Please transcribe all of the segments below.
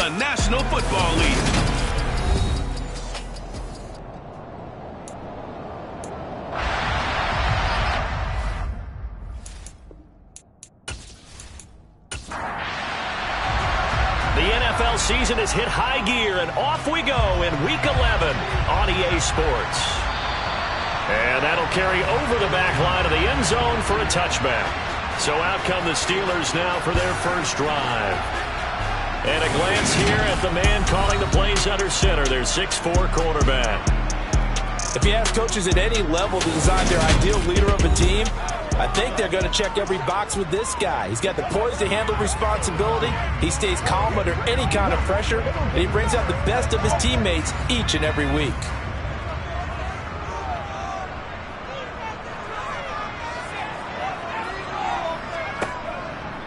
the National Football League. Season has hit high gear, and off we go in Week 11 on EA Sports. And that'll carry over the back line of the end zone for a touchback. So out come the Steelers now for their first drive. And a glance here at the man calling the plays under center, their 6'4" quarterback. If you ask coaches at any level to design their ideal leader of a team, I think they're going to check every box with this guy. He's got the poise to handle responsibility. He stays calm under any kind of pressure, and he brings out the best of his teammates each and every week.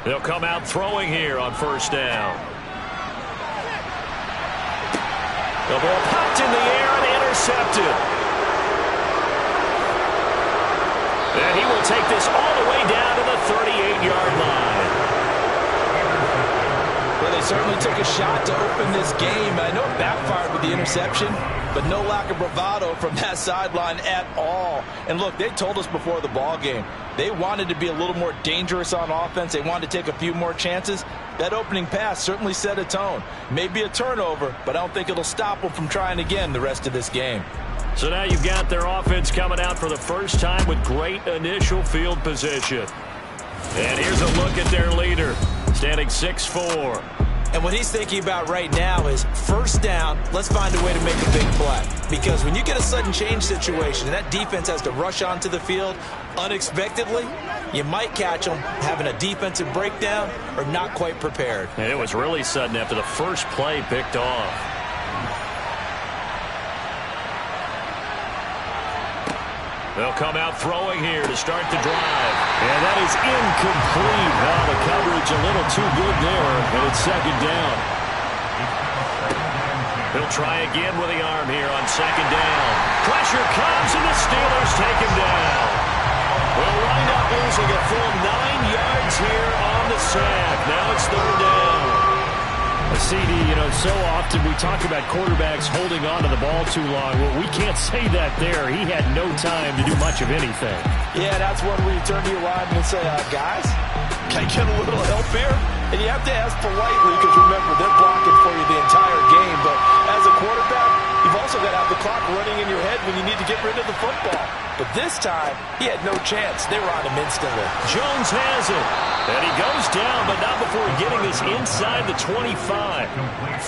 They'll come out throwing here on first down. The ball popped in the air and intercepted. And he will take this all the way down to the 38-yard line. Well, they certainly took a shot to open this game. I know it backfired with the interception, but no lack of bravado from that sideline at all. And look, they told us before the ball game, they wanted to be a little more dangerous on offense. They wanted to take a few more chances. That opening pass certainly set a tone. Maybe a turnover, but I don't think it'll stop them from trying again the rest of this game. So now you've got their offense coming out for the first time with great initial field position. And here's a look at their leader, standing 6'4". And what he's thinking about right now is first down, let's find a way to make a big play. Because when you get a sudden change situation and that defense has to rush onto the field unexpectedly, you might catch them having a defensive breakdown or not quite prepared. And it was really sudden after the first play picked off. They'll come out throwing here to start the drive. And that is incomplete. Now the coverage a little too good there, and it's second down. He'll try again with the arm here on second down. Pressure comes, and the Steelers take him down. We'll wind up losing a full 9 yards here on the sack. Now it's third down. CD, you know, so often we talk about quarterbacks holding on to the ball too long. Well, we can't say that there. He had no time to do much of anything. Yeah, that's one where you turn to your lineman and say, guys, can I get a little help here? And you have to ask politely because, remember, they're blocking for you the entire game. But as a quarterback, you've also got to have the clock running in your head when you need to get rid of the football. But this time, he had no chance. They were on him instantly. Jones has it. And he goes down, but not before getting this inside the 25.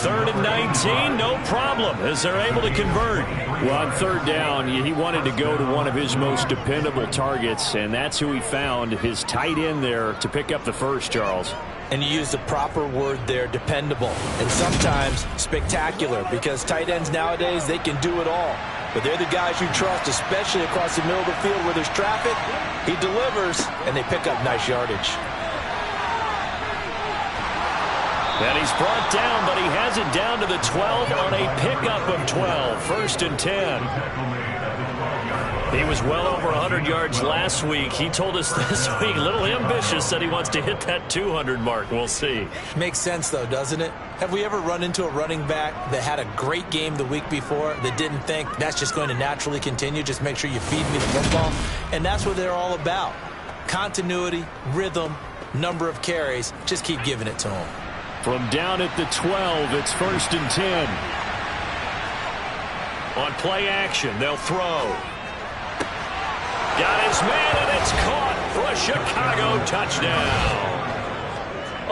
3rd and 19, no problem, as they're able to convert. Well, on third down, he wanted to go to one of his most dependable targets, and that's who he found, his tight end there, to pick up the first, Charles. And you use the proper word there, dependable, and sometimes spectacular, because tight ends nowadays, they can do it all. But they're the guys you trust, especially across the middle of the field where there's traffic. He delivers, and they pick up nice yardage. And he's brought down, but he has it down to the 12 on a pickup of 12. 1st and 10. He was well over 100 yards last week. He told us this week, a little ambitious, said he wants to hit that 200 mark. We'll see. Makes sense, though, doesn't it? Have we ever run into a running back that had a great game the week before that didn't think that's just going to naturally continue? Just make sure you feed me the football. And that's what they're all about. Continuity, rhythm, number of carries. Just keep giving it to them. From down at the 12, it's 1st and 10. On play action, they'll throw. Got his man, and it's caught for a Chicago touchdown.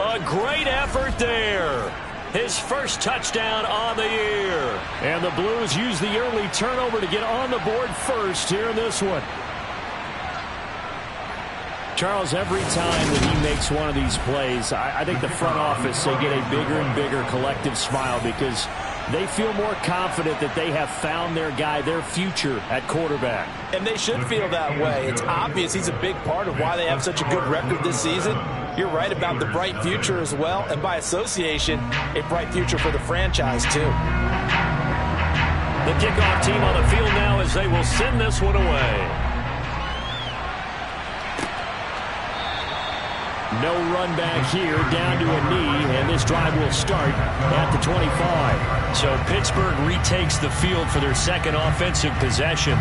A great effort there. His first touchdown on the year. And the Blues use the early turnover to get on the board first here in this one. Charles, every time that he makes one of these plays, I think the front office, they get a bigger and bigger collective smile because they feel more confident that they have found their guy, their future at quarterback. And they should feel that way. It's obvious he's a big part of why they have such a good record this season. You're right about the bright future as well, and by association, a bright future for the franchise too. The kickoff team on the field now as they will send this one away. No run back here, down to a knee, and this drive will start at the 25. So Pittsburgh retakes the field for their second offensive possession.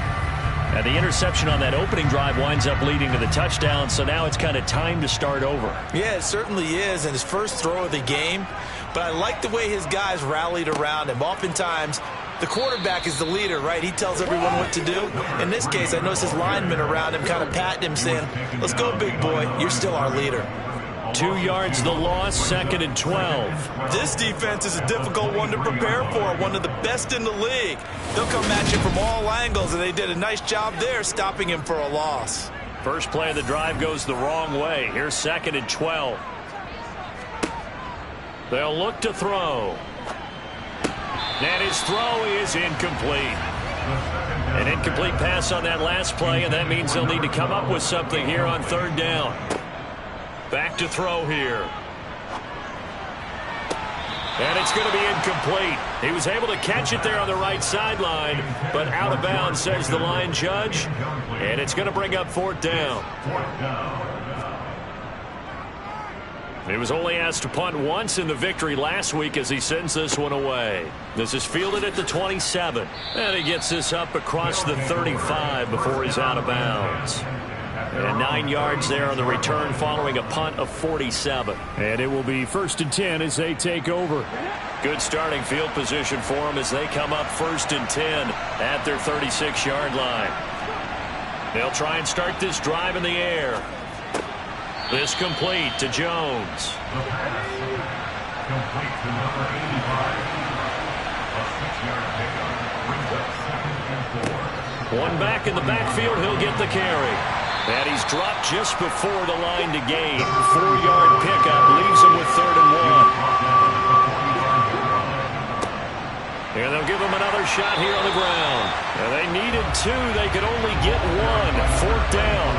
And the interception on that opening drive winds up leading to the touchdown, so now it's kind of time to start over. Yeah, it certainly is, and his first throw of the game. But I like the way his guys rallied around him. Oftentimes, the quarterback is the leader, right? He tells everyone what to do. In this case, I noticed his linemen around him kind of patting him, saying, let's go, big boy. You're still our leader. 2 yards the loss, 2nd and 12. This defense is a difficult one to prepare for, one of the best in the league. They'll come at you from all angles, and they did a nice job there stopping him for a loss. First play of the drive goes the wrong way. Here's 2nd and 12. They'll look to throw. And his throw is incomplete. An incomplete pass on that last play, and that means they'll need to come up with something here on 3rd down. Back to throw here. And it's going to be incomplete. He was able to catch it there on the right sideline, but out of bounds, says the line judge. And it's going to bring up 4th down. He was only asked to punt once in the victory last week as he sends this one away. This is fielded at the 27. And he gets this up across the 35 before he's out of bounds. And 9 yards there on the return following a punt of 47. And it will be 1st and 10 as they take over. Good starting field position for them as they come up 1st and 10 at their 36-yard line. They'll try and start this drive in the air. This complete to Jones. Complete to number 85. A 6-yard pickup brings up 2nd and 4. One back in the backfield, he'll get the carry. And he's dropped just before the line to gain. 4-yard pickup leaves him with 3rd and 1. And they'll give him another shot here on the ground. And they needed 2. They could only get 1. 4th down.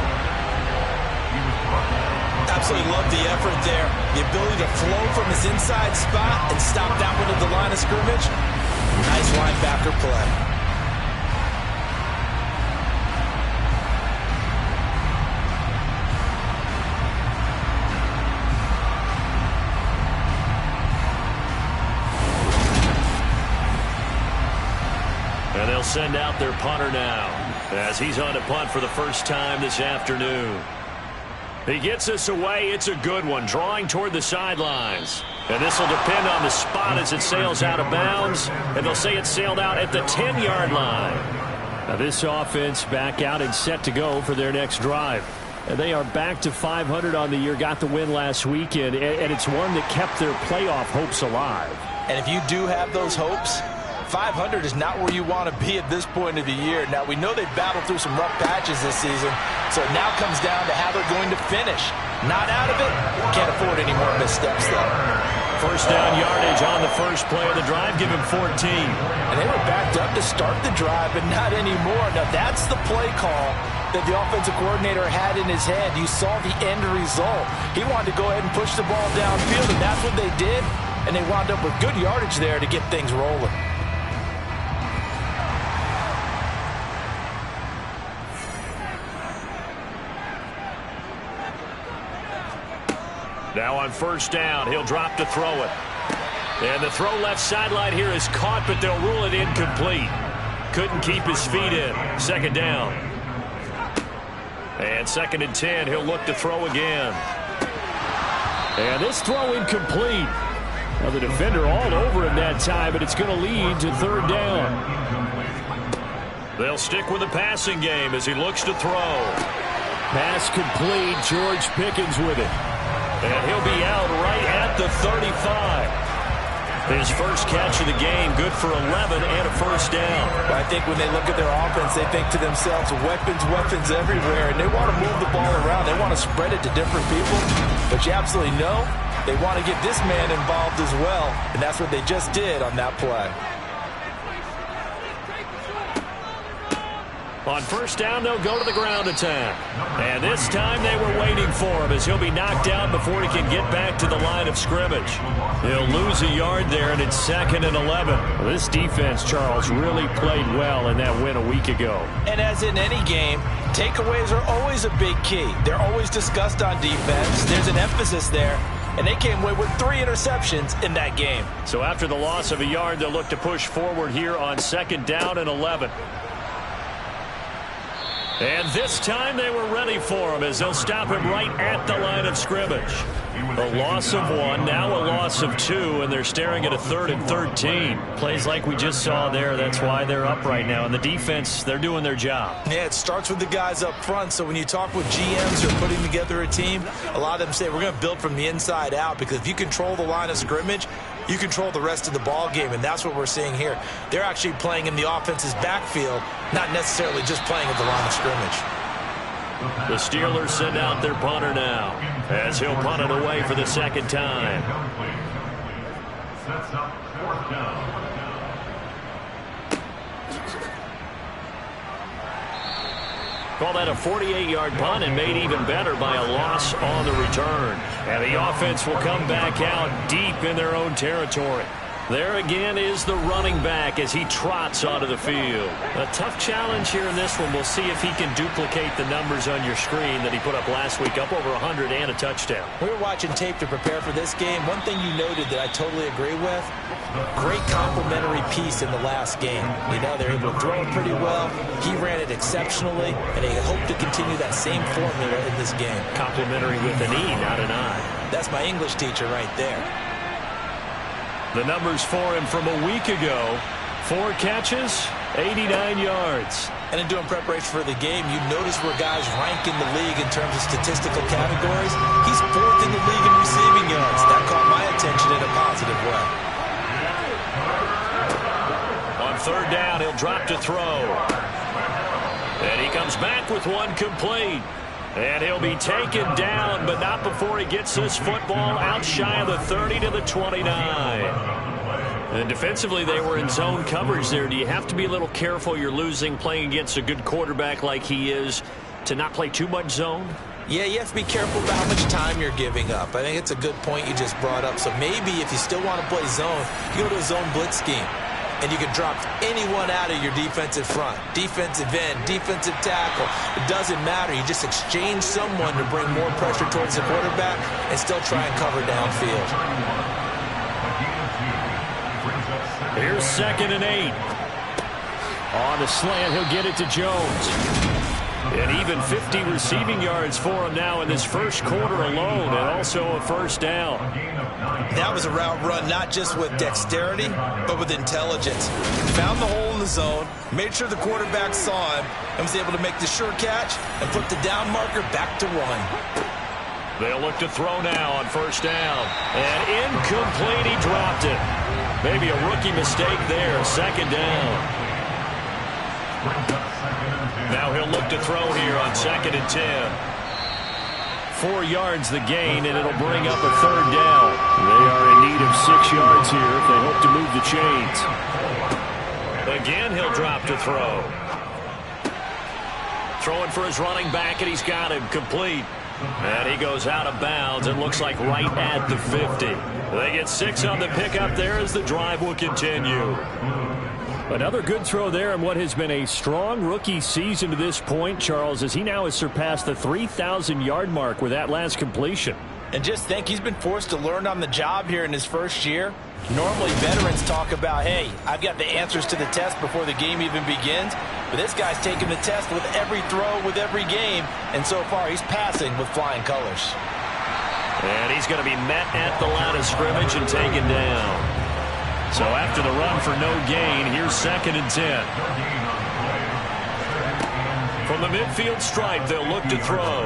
Absolutely love the effort there. The ability to flow from his inside spot and stop that one at the line of scrimmage. Nice linebacker play. And they'll send out their punter now as he's on to punt for the first time this afternoon. He gets this away. It's a good one, drawing toward the sidelines. And this will depend on the spot as it sails out of bounds. And they'll say it sailed out at the 10-yard line. Now this offense back out and set to go for their next drive. And they are back to 500 on the year, got the win last weekend, and it's one that kept their playoff hopes alive. And if you do have those hopes, 500 is not where you want to be at this point of the year. Now, we know they've battled through some rough patches this season, so it now comes down to how they're going to finish. Not out of it, can't afford any more missteps, though. First down yardage on the first play of the drive, give him 14. And they were backed up to start the drive, but not anymore. Now, that's the play call that the offensive coordinator had in his head. You saw the end result. He wanted to go ahead and push the ball downfield, and that's what they did, and they wound up with good yardage there to get things rolling. Now on first down, he'll drop to throw it. And the throw left sideline here is caught, but they'll rule it incomplete. Couldn't keep his feet in. 2nd down. And 2nd and 10, he'll look to throw again. And this throw incomplete. Now the defender all over him that time, but it's going to lead to 3rd down. They'll stick with the passing game as he looks to throw. Pass complete. George Pickens with it. And he'll be out right at the 35. His first catch of the game, good for 11 and a first down. But I think when they look at their offense, they think to themselves, weapons everywhere, and they want to move the ball around. They want to spread it to different people. But you absolutely know they want to get this man involved as well, and that's what they just did on that play. On first down, they'll go to the ground attack. And this time they were waiting for him as he'll be knocked down before he can get back to the line of scrimmage. He'll lose a yard there, and it's 2nd and 11. Well, this defense, Charles, really played well in that win a week ago. And as in any game, takeaways are always a big key. They're always discussed on defense. There's an emphasis there. And they came away with 3 interceptions in that game. So after the loss of a yard, they'll look to push forward here on 2nd down and 11. And this time they were ready for him as they'll stop him right at the line of scrimmage. A loss of 1, now a loss of 2, and they're staring at a 3rd and 13. Plays like we just saw there, that's why they're up right now. And the defense, they're doing their job. Yeah, it starts with the guys up front. So when you talk with GMs who are putting together a team, a lot of them say we're going to build from the inside out, because if you control the line of scrimmage, you control the rest of the ball game, and that's what we're seeing here. They're actually playing in the offense's backfield, not necessarily just playing at the line of scrimmage. The Steelers send out their punter now as he'll punt it away for the 2nd time. Sets up 4th down. Call that a 48-yard punt, and made even better by a loss on the return. And the offense will come back out deep in their own territory. There again is the running back as he trots onto the field. A tough challenge here in this one. We'll see if he can duplicate the numbers on your screen that he put up last week, up over 100 and a touchdown. We were watching tape to prepare for this game. One thing you noted that I totally agree with, great complimentary piece in the last game. You know, they're able to throw it pretty well. He ran it exceptionally, and they hope to continue that same formula in this game. Complimentary with an E, not an I. That's my English teacher right there. The numbers for him from a week ago: 4 catches, 89 yards. And in doing preparation for the game, you notice where guys rank in the league in terms of statistical categories. He's 4th in the league in receiving yards. That caught my attention in a positive way. On 3rd down, he'll drop to throw. And he comes back with 1 complete. And he'll be taken down, but not before he gets this football out shy of the 30 to the 29. And defensively, they were in zone coverage there. Do you have to be a little careful? You're losing, playing against a good quarterback like he is, to not play too much zone? Yeah, you have to be careful about how much time you're giving up. I think it's a good point you just brought up. So maybe if you still want to play zone, you go to a zone blitz scheme. And you can drop anyone out of your defensive front. Defensive end, defensive tackle. It doesn't matter. You just exchange someone to bring more pressure towards the quarterback and still try and cover downfield. Here's 2nd and 8. On the slant, he'll get it to Jones. And even 50 receiving yards for him now in this first quarter alone, and also a 1st down. That was a route run not just with dexterity, but with intelligence. Found the hole in the zone, made sure the quarterback saw him, and was able to make the sure catch and put the down marker back to 1. They'll look to throw now on 1st down. And incomplete, he dropped it. Maybe a rookie mistake there, 2nd down. Now he'll look to throw here on 2nd and 10. 4 yards the gain, and it'll bring up a 3rd down. They are in need of 6 yards here if they hope to move the chains. Again, he'll drop to throw. Throwing for his running back, and he's got him complete. And he goes out of bounds and looks like right at the 50. They get 6 on the pickup there as the drive will continue. Another good throw there in what has been a strong rookie season to this point, Charles, as he now has surpassed the 3,000-yard mark with that last completion. And just think, he's been forced to learn on the job here in his first year. Normally, veterans talk about, hey, I've got the answers to the test before the game even begins. But this guy's taking the test with every throw, with every game. And so far, he's passing with flying colors. And he's going to be met at the line of scrimmage and taken down. So after the run for no gain, here's 2nd and 10. From the midfield stripe, they'll look to throw.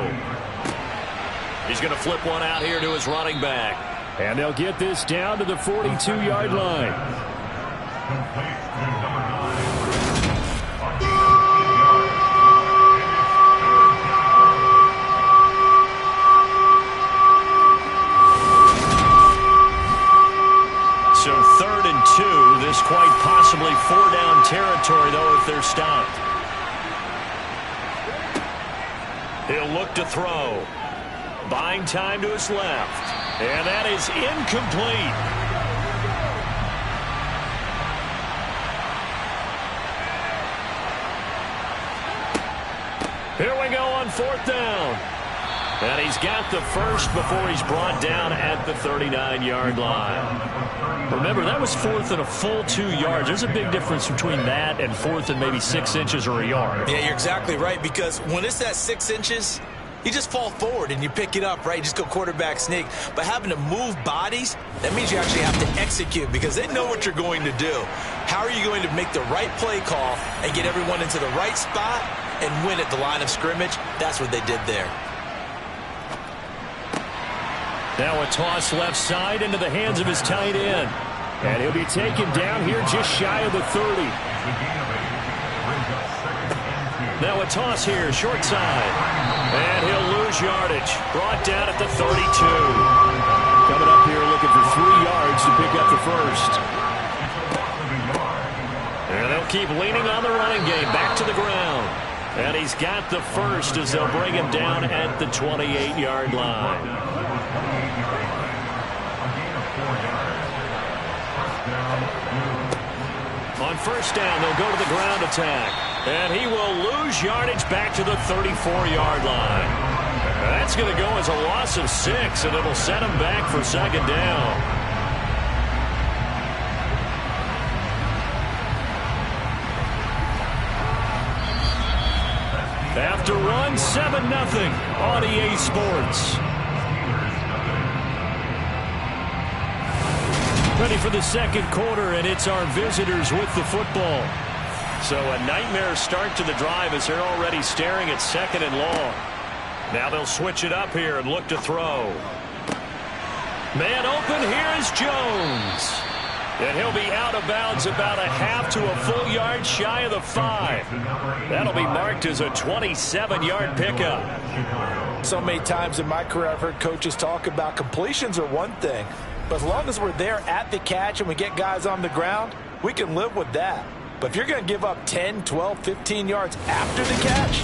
He's going to flip one out here to his running back. And they'll get this down to the 42-yard line. So 3rd and 2. This quite possibly 4-down territory, though, if they're stopped. He'll look to throw. Buying time to his left. And that is incomplete. Here we go on 4th down. And he's got the first before he's brought down at the 39-yard line. Remember, that was 4th and a full 2 yards. There's a big difference between that and 4th and maybe 6 inches or a yard. Yeah, you're exactly right, because when it's at 6 inches, you just fall forward and you pick it up, right? You just go quarterback sneak. But having to move bodies, that means you actually have to execute because they know what you're going to do. How are you going to make the right play call and get everyone into the right spot and win at the line of scrimmage? That's what they did there. Now a toss left side into the hands of his tight end. And he'll be taken down here just shy of the 30. Now a toss here, short side. And he'll lose yardage. Brought down at the 32. Coming up here looking for 3 yards to pick up the first. And they'll keep leaning on the running game. Back to the ground. And he's got the first as they'll bring him down at the 28-yard line. On 1st down, they'll go to the ground attack. And he will lose yardage back to the 34-yard line. That's going to go as a loss of 6, and it'll set him back for 2nd down. After run, 7-0 on EA Sports. Ready for the 2nd quarter, and it's our visitors with the football. So a nightmare start to the drive as they're already staring at 2nd and long. Now they'll switch it up here and look to throw. Man open, here is Jones. And he'll be out of bounds about a half to a full yard shy of the 5. That'll be marked as a 27-yard pickup. So many times in my career I've heard coaches talk about completions are one thing, but as long as we're there at the catch and we get guys on the ground, we can live with that. But if you're going to give up 10, 12, 15 yards after the catch,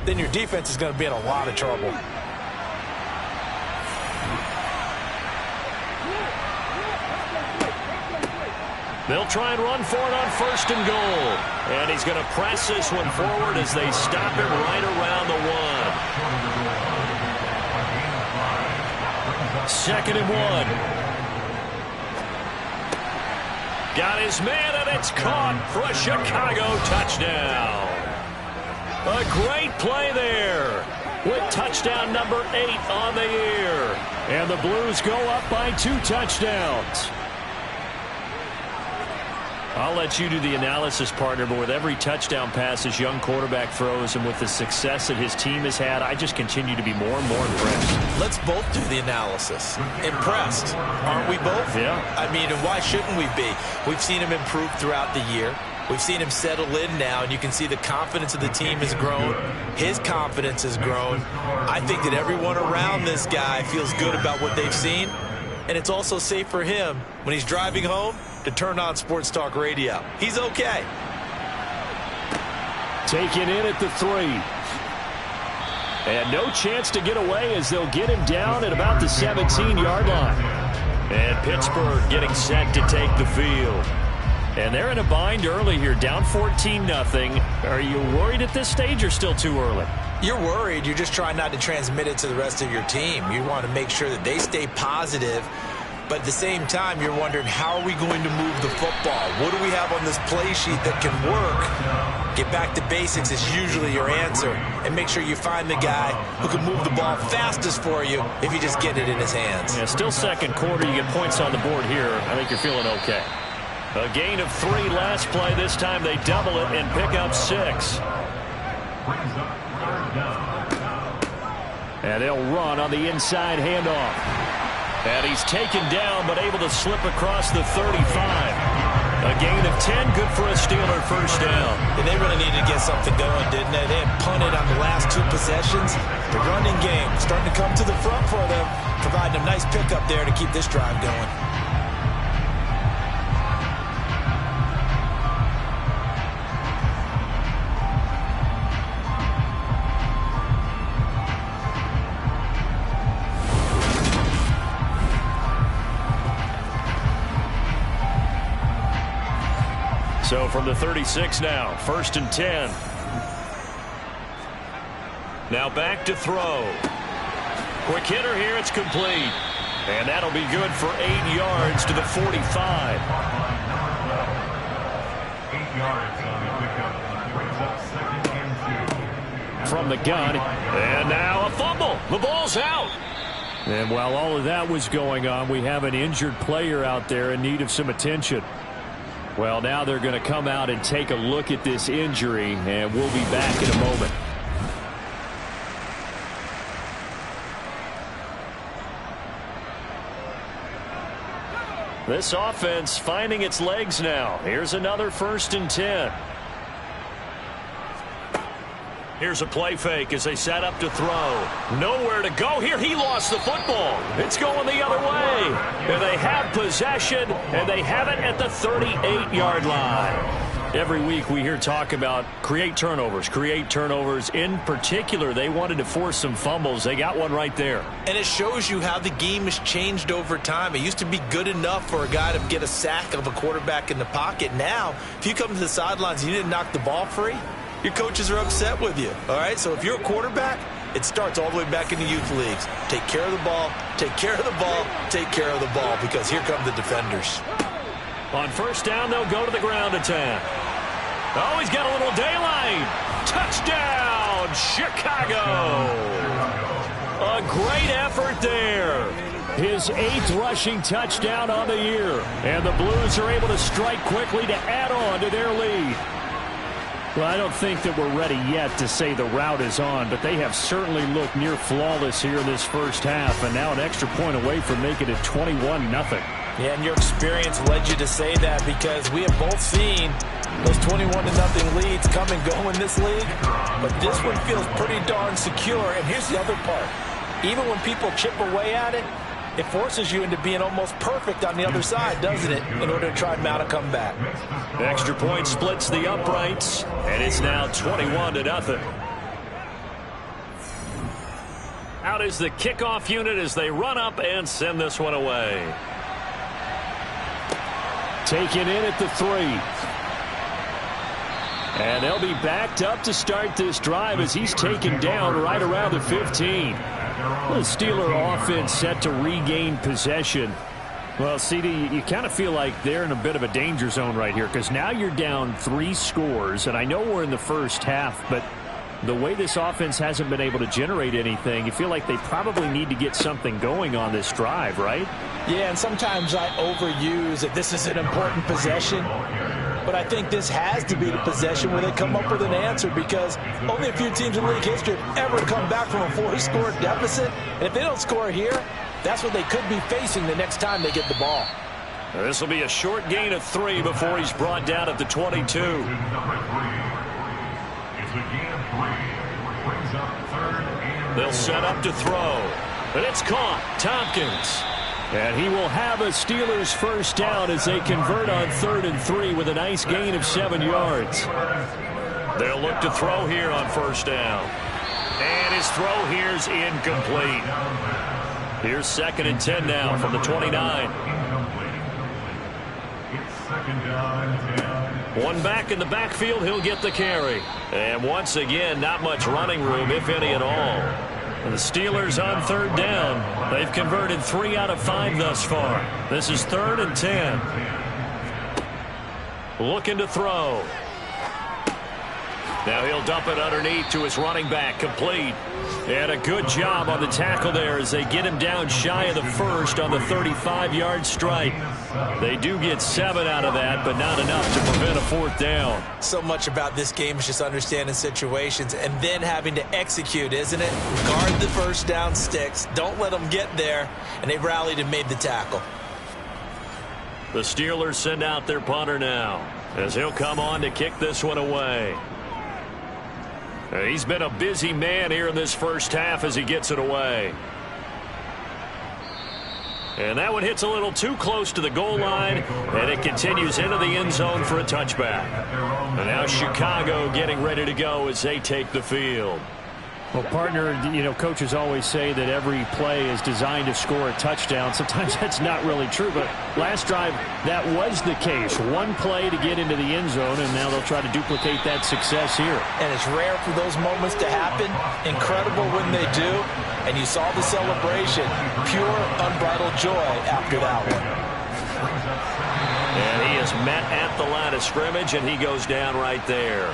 then your defense is going to be in a lot of trouble. They'll try and run for it on 1st and goal. And he's going to press this one forward as they stop him right around the 1. 2nd and 1. Got his man, and it's caught for a Chicago touchdown. A great play there with touchdown number 8 on the year. And the Blues go up by 2 touchdowns. I'll let you do the analysis, partner, but with every touchdown pass this young quarterback throws and with the success that his team has had, I just continue to be more and more impressed. Let's both do the analysis. Impressed, aren't we both? Yeah. I mean, and why shouldn't we be? We've seen him improve throughout the year. We've seen him settle in now, and you can see the confidence of the team has grown. His confidence has grown. I think that everyone around this guy feels good about what they've seen, and it's also safe for him when he's driving home to turn on Sports Talk Radio. He's okay. Taken in at the 3. And no chance to get away as they'll get him down at about the 17-yard line. And Pittsburgh getting set to take the field. And they're in a bind early here, down 14-0. Are you worried at this stage or still too early? You're worried. You're just trying not to transmit it to the rest of your team. You want to make sure that they stay positive. But at the same time, you're wondering, how are we going to move the football? What do we have on this play sheet that can work? Get back to basics is usually your answer. And make sure you find the guy who can move the ball fastest for you if you just get it in his hands. Yeah, still 2nd quarter. You get points on the board here. I think you're feeling okay. A gain of 3 last play. This time they double it and pick up 6. And they'll run on the inside handoff. And he's taken down but able to slip across the 35. A gain of 10, good for a Steeler 1st down. And they really needed to get something going, didn't they? They had punted on the last 2 possessions. The running game starting to come to the front for them, providing a nice pickup there to keep this drive going. So from the 36 now, 1st and 10. Now back to throw. Quick hitter here, it's complete. And that'll be good for 8 yards to the 45. 8 yards on the pickup. Brings up 2nd and 2. From the gun. And now a fumble. The ball's out. And while all of that was going on, we have an injured player out there in need of some attention. Well, now they're going to come out and take a look at this injury, and we'll be back in a moment. This offense finding its legs now. Here's another 1st and 10. Here's a play fake as they set up to throw. Nowhere to go here. He lost the football. It's going the other way. And they have possession, and they have it at the 38-yard line. Every week we hear talk about create turnovers. In particular, they wanted to force some fumbles. They got one right there. And it shows you how the game has changed over time. It used to be good enough for a guy to get a sack of a quarterback in the pocket. Now, if you come to the sidelines and you didn't knock the ball free, your coaches are upset with you. All right, so if you're a quarterback, it starts all the way back in the youth leagues. Take care of the ball, take care of the ball, take care of the ball, because here come the defenders. On 1st down, they'll go to the ground attack. Oh, he's got a little daylight. Touchdown, Chicago. A great effort there. His 8th rushing touchdown on the year. And the Blues are able to strike quickly to add on to their lead. Well, I don't think that we're ready yet to say the route is on, but they have certainly looked near flawless here in this first half, and now an extra point away from making it 21-0. Yeah, and your experience led you to say that, because we have both seen those 21-0 leads come and go in this league, but this one feels pretty darn secure. And here's the other part. Even when people chip away at it, it forces you into being almost perfect on the other side, doesn't it, in order to try and mount a comeback. The extra point splits the uprights, and it's now 21-0. Out is the kickoff unit as they run up and send this one away. Taken in at the 3. And they'll be backed up to start this drive as he's taken down right around the 15. The Steeler offense set to regain possession. Well, CD, you kind of feel like they're in a bit of a danger zone right here, because now you're down 3 scores, and I know we're in the first half, but the way this offense hasn't been able to generate anything, you feel like they probably need to get something going on this drive, right? Yeah, and sometimes I overuse that this is an important possession. But I think this has to be the possession where they come up with an answer, because only a few teams in league history have ever come back from a 4-score deficit. And if they don't score here, that's what they could be facing the next time they get the ball. This will be a short gain of 3 before he's brought down at the 22. It's a gain of 3. Brings up 3rd and 4. They'll set up to throw. And it's caught. Tompkins. And he will have a Steelers first down as they convert on 3rd and 3 with a nice gain of 7 yards. They'll look to throw here on 1st down. And his throw here's incomplete. Here's 2nd and 10 now from the 29. It's 2nd down and 10. One back in the backfield, he'll get the carry. And once again, not much running room, if any at all. And the Steelers on 3rd down. They've converted 3 out of 5 thus far. This is 3rd and 10. Looking to throw. Now he'll dump it underneath to his running back, complete. And a good job on the tackle there as they get him down shy of the first on the 35-yard strike. They do get 7 out of that, but not enough to prevent a 4th down. So much about this game is just understanding situations and then having to execute, isn't it? Guard the first down sticks. Don't let them get there. And they rallied and made the tackle. The Steelers send out their punter now as he'll come on to kick this one away. He's been a busy man here in this first half as he gets it away. And that one hits a little too close to the goal line, and it continues into the end zone for a touchback. And now Chicago getting ready to go as they take the field. Well, partner, you know, coaches always say that every play is designed to score a touchdown. Sometimes that's not really true, but last drive, that was the case. One play to get into the end zone, and now they'll try to duplicate that success here. And it's rare for those moments to happen. Incredible when they do. And you saw the celebration. Pure, unbridled joy after that one. And he is met at the line of scrimmage, and he goes down right there.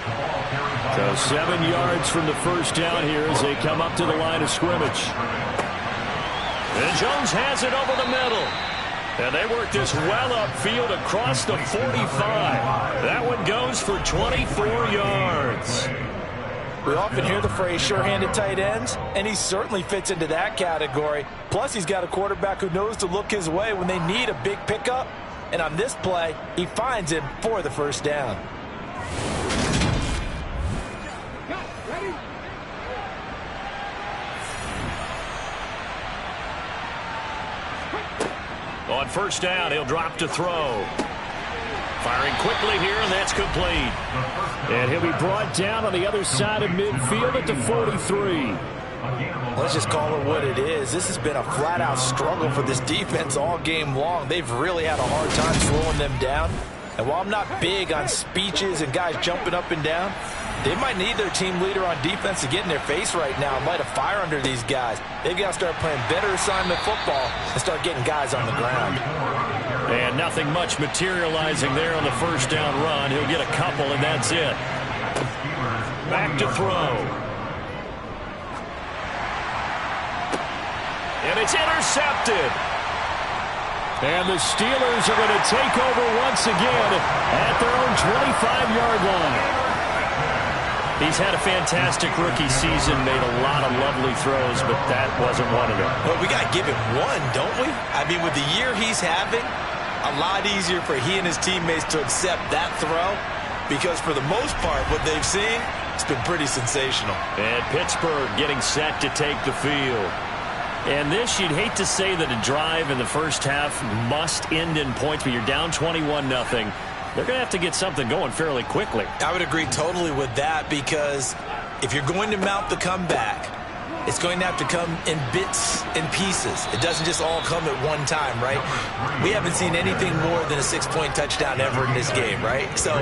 So 7 yards from the first down here as they come up to the line of scrimmage. And Jones has it over the middle. And they work this well upfield across the 45. That one goes for 24 yards. We often hear the phrase sure-handed tight ends, and he certainly fits into that category. Plus, he's got a quarterback who knows to look his way when they need a big pickup. And on this play, he finds him for the first down. On first down, he'll drop to throw. Firing quickly here, and that's complete. And he'll be brought down on the other side of midfield at the 43. Let's just call it what it is. This has been a flat-out struggle for this defense all game long. They've really had a hard time slowing them down. And while I'm not big on speeches and guys jumping up and down, they might need their team leader on defense to get in their face right now and light a fire under these guys. They've got to start playing better assignment football and start getting guys on the ground. And nothing much materializing there on the first down run. He'll get a couple, and that's it. Back to throw. And it's intercepted. And the Steelers are going to take over once again at their own 25-yard line. He's had a fantastic rookie season, made a lot of lovely throws, but that wasn't one of them. Well, we got to give him one, don't we? I mean, with the year he's having, a lot easier for he and his teammates to accept that throw, because for the most part, what they've seen, it's been pretty sensational. And Pittsburgh getting set to take the field. And this, you'd hate to say that a drive in the first half must end in points, but you're down 21-0. They're going to have to get something going fairly quickly. I would agree totally with that, because if you're going to mount the comeback, it's going to have to come in bits and pieces. It doesn't just all come at one time, right? We haven't seen anything more than a 6-point touchdown ever in this game, right? So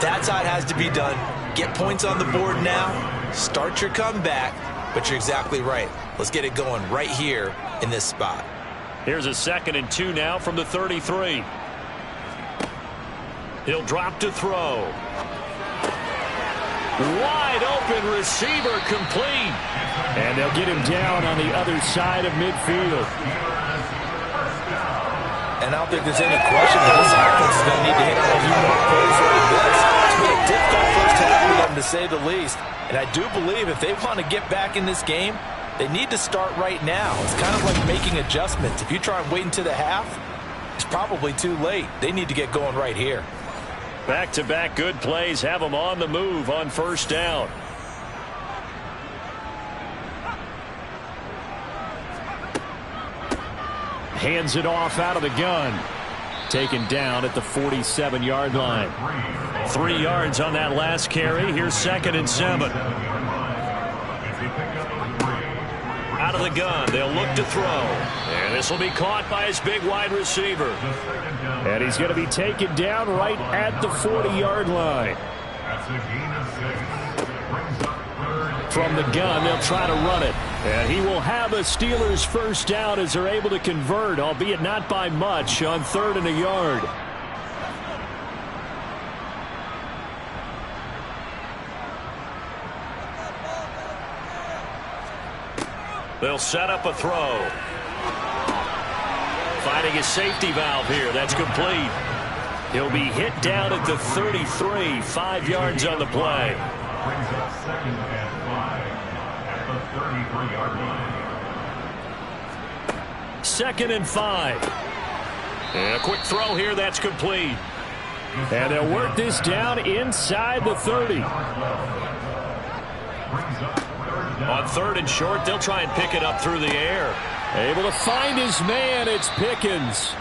that's how it has to be done. Get points on the board now, start your comeback, but you're exactly right. Let's get it going right here in this spot. Here's a 2nd and 2 now from the 33. He'll drop to throw. Wide open receiver complete. And they'll get him down on the other side of midfield. And I don't think there's any question that this offense is going to need to hit on a few more plays like this. It's been a difficult first half for them, to say the least. And I do believe if they want to get back in this game, they need to start right now. It's kind of like making adjustments. If you try and wait until the half, it's probably too late. They need to get going right here. Back-to-back good plays have them on the move on first down. Hands it off out of the gun. Taken down at the 47-yard line. 3 yards on that last carry. Here's 2nd and 7. Out of the gun, they'll look to throw. And this will be caught by his big wide receiver. And he's going to be taken down right at the 40-yard line. From the gun, they'll try to run it. And he will have a Steelers first down as they're able to convert, albeit not by much, on 3rd and a yard. They'll set up a throw. Finding a safety valve here. That's complete. He'll be hit down at the 33. 5 yards on the play. Brings up 2nd and 5 at the 33-yard line. 2nd and 5. And a quick throw here. That's complete. And they'll work this down inside the 30. On 3rd and short, they'll try and pick it up through the air. Able to find his man. It's Pickens.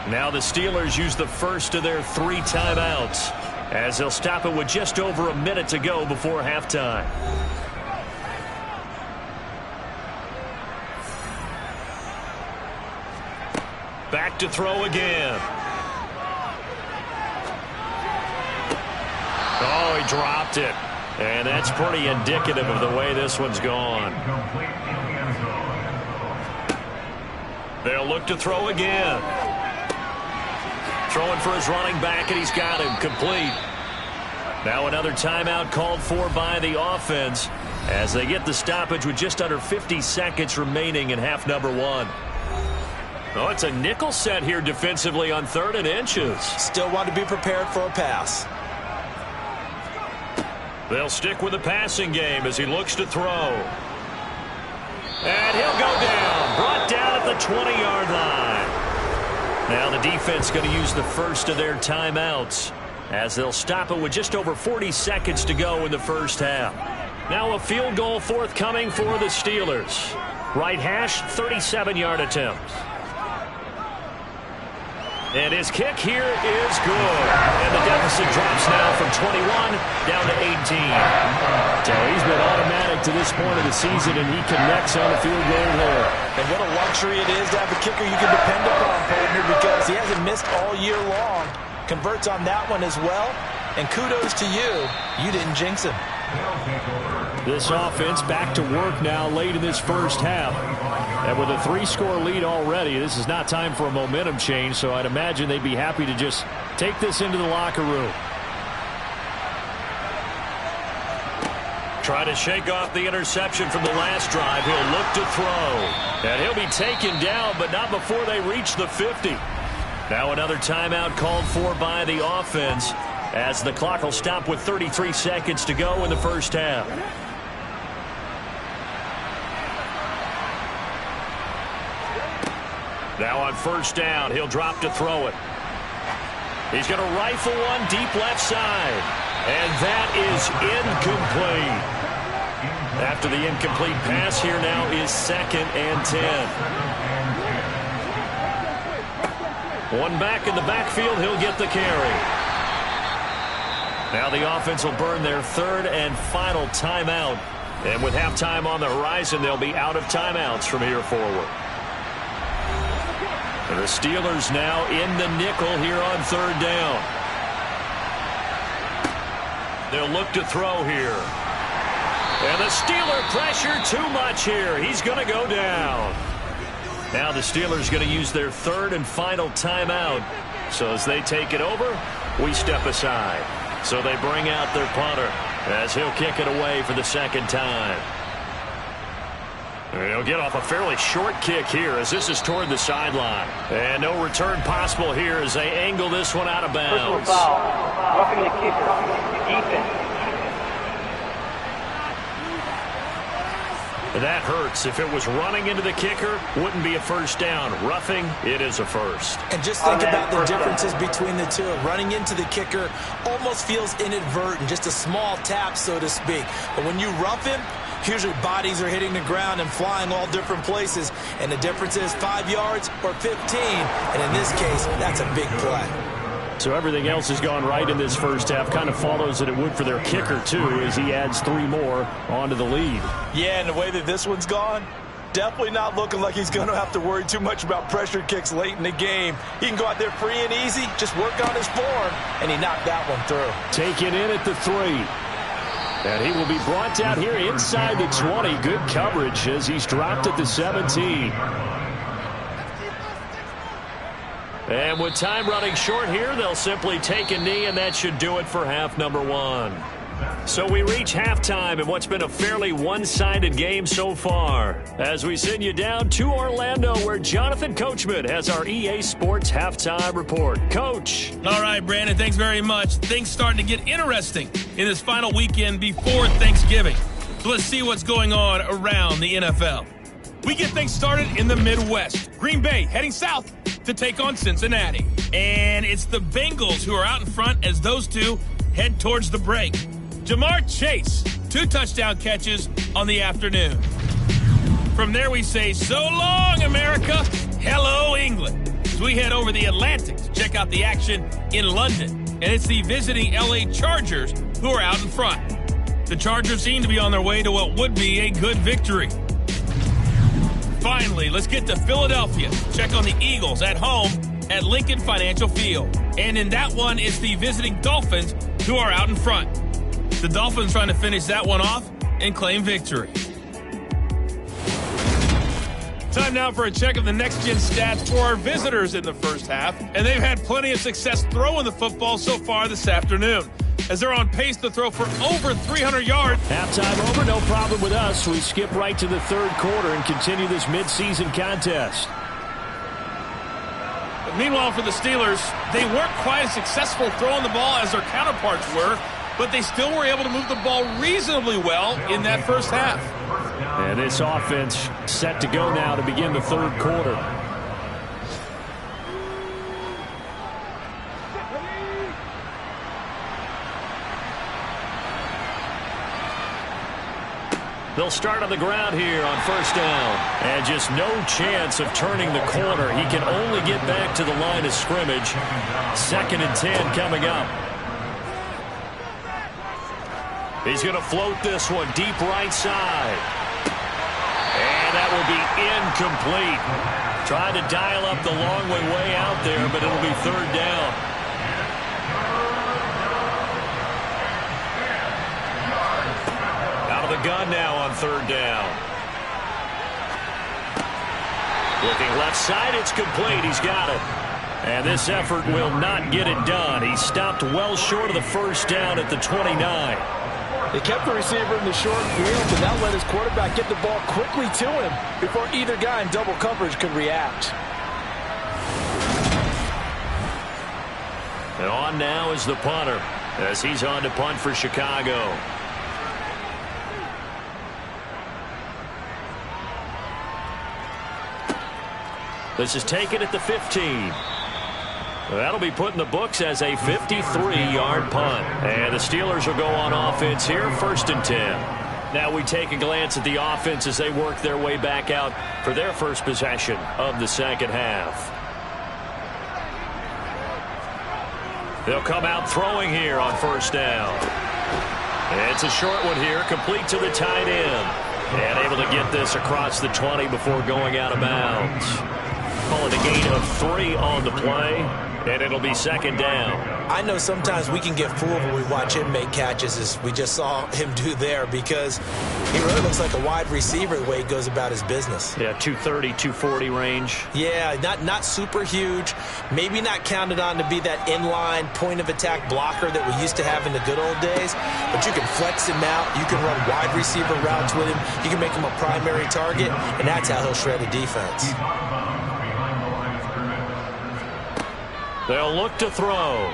Now the Steelers use the first of their 3 timeouts, as they'll stop it with just over a minute to go before halftime. Back to throw again. Oh, he dropped it. And that's pretty indicative of the way this one's gone. They'll look to throw again. Throwing for his running back, and he's got him complete. Now another timeout called for by the offense as they get the stoppage with just under 50 seconds remaining in half number one. Oh, it's a nickel set here defensively on 3rd and inches. Still want to be prepared for a pass. They'll stick with the passing game as he looks to throw. And he'll go down. Brought down at the 20-yard line. Now the defense going to use the first of their timeouts as they'll stop it with just over 40 seconds to go in the first half. Now a field goal forthcoming for the Steelers. Right hash, 37-yard attempt. And his kick here is good. And the deficit drops now from 21 down to 18. So he's been automatic to this point of the season, and he connects on the field goal there. And what a luxury it is to have a kicker you can depend upon, partner, because he hasn't missed all year long. Converts on that one as well. And kudos to you. You didn't jinx him. This offense back to work now late in this first half. And with a 3-score lead already, this is not time for a momentum change, so I'd imagine they'd be happy to just take this into the locker room. Try to shake off the interception from the last drive. He'll look to throw. And he'll be taken down, but not before they reach the 50. Now another timeout called for by the offense as the clock will stop with 33 seconds to go in the first half. Now on first down, he'll drop to throw it. He's going to rifle one deep left side. And that is incomplete. After the incomplete pass, here now is 2nd and 10. One back in the backfield, he'll get the carry. Now the offense will burn their 3rd and final timeout. And with halftime on the horizon, they'll be out of timeouts from here forward. The Steelers now in the nickel here on 3rd down. They'll look to throw here. And the Steeler pressure too much here. He's going to go down. Now the Steelers going to use their 3rd and final timeout. So as they take it over, we step aside. So they bring out their punter as he'll kick it away for the 2nd time. He'll get off a fairly short kick here as this is toward the sideline. And no return possible here as they angle this one out of bounds. Personal foul. Roughing the kicker. Defense. That hurts. If it was running into the kicker, wouldn't be a first down. Roughing, it is a first. And just think about the differences between the two. Running into the kicker almost feels inadvertent, just a small tap, so to speak. But when you rough him, usually bodies are hitting the ground and flying all different places. And the difference is 5 yards or 15. And in this case, that's a big play. So everything else has gone right in this first half. Kind of follows that it would for their kicker, too, as he adds 3 more onto the lead. Yeah, and the way that this one's gone, definitely not looking like he's going to have to worry too much about pressure kicks late in the game. He can go out there free and easy, just work on his form, and he knocked that one through. Taken in at the 3. And he will be brought down here inside the 20. Good coverage as he's dropped at the 17. And with time running short here, they'll simply take a knee, and that should do it for half number 1. So we reach halftime in what's been a fairly one-sided game so far, as we send you down to Orlando, where Jonathan Coachman has our EA Sports Halftime Report. Coach. All right, Brandon, thanks very much. Things starting to get interesting in this final weekend before Thanksgiving. So let's see what's going on around the NFL. We get things started in the Midwest. Green Bay heading south to take on Cincinnati. And it's the Bengals who are out in front as those two head towards the break. Jamar Chase, 2 touchdown catches on the afternoon. From there we say, so long, America. Hello, England. As we head over the Atlantic to check out the action in London. And it's the visiting LA Chargers who are out in front. The Chargers seem to be on their way to what would be a good victory. Finally, let's get to Philadelphia. Check on the Eagles at home at Lincoln Financial Field. And in that one, it's the visiting Dolphins who are out in front. The Dolphins trying to finish that one off and claim victory. Time now for a check of the next-gen stats for our visitors in the first half. And they've had plenty of success throwing the football so far this afternoon, as they're on pace to throw for over 300 yards. Halftime over, no problem with us. We skip right to the third quarter and continue this midseason contest. But meanwhile, for the Steelers, they weren't quite as successful throwing the ball as their counterparts were, but they still were able to move the ball reasonably well in that first half. And this offense set to go now to begin the third quarter. They'll start on the ground here on first down. And just no chance of turning the corner. He can only get back to the line of scrimmage. 2nd and 10 coming up. He's going to float this one deep right side. And that will be incomplete. Trying to dial up the long way out there, but it'll be third down. Out of the gun now on third down. Looking left side, it's complete. He's got it. And this effort will not get it done. He stopped well short of the first down at the 29. They kept the receiver in the short field, but that let his quarterback get the ball quickly to him before either guy in double coverage could react. And on now is the punter, as he's on to punt for Chicago. This is taken at the 15. That'll be put in the books as a 53-yard punt. And the Steelers will go on offense here, 1st and 10. Now we take a glance at the offense as they work their way back out for their first possession of the second half. They'll come out throwing here on first down. It's a short one here, complete to the tight end. And able to get this across the 20 before going out of bounds. Call it a gain of 3 on the play. And it'll be 2nd down. I know sometimes we can get fooled when we watch him make catches, as we just saw him do there, because he really looks like a wide receiver the way he goes about his business. Yeah, 230, 240 range. Yeah, not super huge. Maybe not counted on to be that inline point-of-attack blocker that we used to have in the good old days, but you can flex him out. You can run wide receiver routes with him. You can make him a primary target, and that's how he'll shred a defense. They'll look to throw.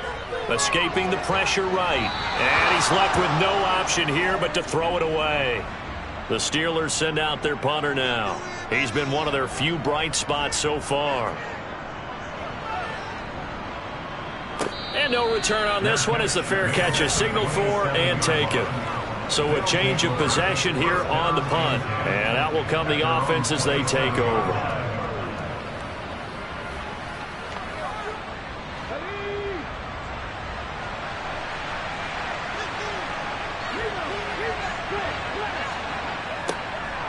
Escaping the pressure right. And he's left with no option here but to throw it away. The Steelers send out their punter now. He's been one of their few bright spots so far. And no return on this one as the fair catch is signaled for and taken. So a change of possession here on the punt. And out will come the offense as they take over.